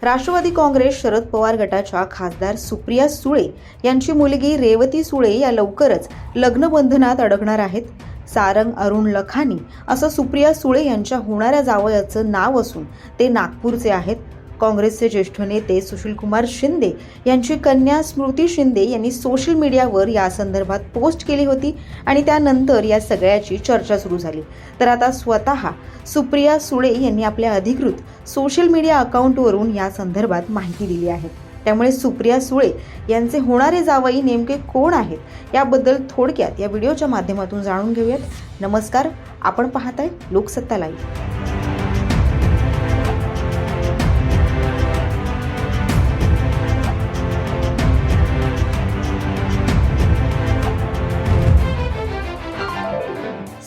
राष्ट्रवादी काँग्रेस शरद पवार गटाच्या खासदार सुप्रिया सुळे यांची मुलगी रेवती सुळे या लवकरच लग्नबंधनात अडकणार आहेत. सारंग अरुण लखानी असं सुप्रिया सुळे यांच्या होणाऱ्या जावयाचं नाव असून ते नागपूरचे आहेत. काँग्रेसचे ज्येष्ठ नेते सुशीलकुमार शिंदे यांची कन्या स्मृती शिंदे यांनी सोशल मीडियावर या संदर्भात पोस्ट केली होती आणि त्यानंतर या सगळ्याची चर्चा सुरू झाली. तर आता स्वतः सुप्रिया सुळे यांनी आपल्या अधिकृत सोशल मीडिया अकाउंटवरून या संदर्भात माहिती दिली आहे. त्यामुळे सुप्रिया सुळे यांचे होणारे जावई नेमके कोण आहेत याबद्दल थोडक्यात या व्हिडिओच्या माध्यमातून जाणून घेऊयात. नमस्कार, आपण पाहताय लोकसत्ता लाईव्ह.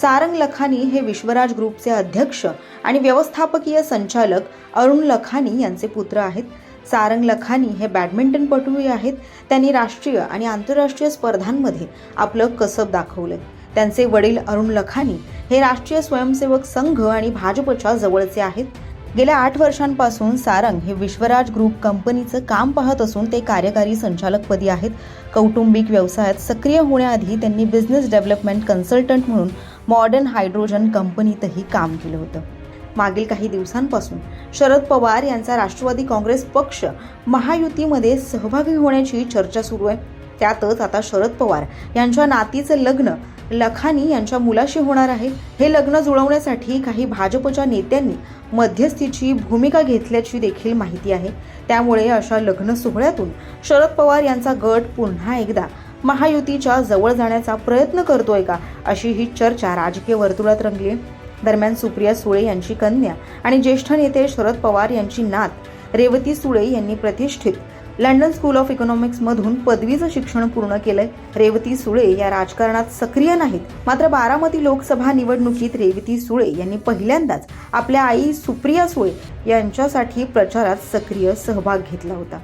सारंग लखानी हे विश्वराज ग्रुपचे अध्यक्ष आणि व्यवस्थापकीय संचालक अरुण लखानी यांचे पुत्र आहेत. सारंग लखानी हे बॅडमिंटनपटूही आहेत. त्यांनी राष्ट्रीय आणि आंतरराष्ट्रीय स्पर्धांमध्ये आपलं कसब दाखवलंय. त्यांचे वडील अरुण लखानी हे राष्ट्रीय स्वयंसेवक संघ आणि भाजपच्या जवळचे आहेत. गेल्या 8 वर्षांपासून सारंग हे विश्वराज ग्रुप कंपनीचं काम पाहत असून ते कार्यकारी संचालकपदी आहेत. कौटुंबिक व्यवसायात सक्रिय होण्याआधी त्यांनी बिझनेस डेव्हलपमेंट कन्सल्टंट म्हणून मॉडर्न हायड्रोजन कंपनीतही काम केलं होतं. मागील काही दिवसांपासून शरद पवार यांचा राष्ट्रवादी काँग्रेस पक्ष महायुतीमध्ये सहभागी होण्याची चर्चा सुरू आहे. त्यातच आता शरद पवार यांच्या नातीचं लग्न लखानी यांच्या मुलाशी होणार आहे. हे लग्न जुळवण्यासाठी काही भाजपच्या नेत्यांनी मध्यस्थीची भूमिका घेतल्याची देखील माहिती आहे. त्यामुळे अशा लग्न सोहळ्यातून शरद पवार यांचा गट पुन्हा एकदा महायुतीच्या जवळ जाण्याचा प्रयत्न करतोय का, अशी ही चर्चा राजकीय वर्तुळात रंगली. दरम्यान सुप्रिया सुळे यांची कन्या आणि ज्येष्ठ नेते शरद पवार यांची नात रेवती सुळे यांनी प्रतिष्ठित लंडन स्कूल ऑफ इकॉनॉमिक्स मधून पदवीचं शिक्षण पूर्ण केलंय. रेवती सुळे या राजकारणात सक्रिय नाहीत, मात्र बारामती लोकसभा निवडणुकीत रेवती सुळे यांनी पहिल्यांदाच आपल्या आई सुप्रिया सुळे यांच्यासाठी प्रचारात सक्रिय सहभाग घेतला होता.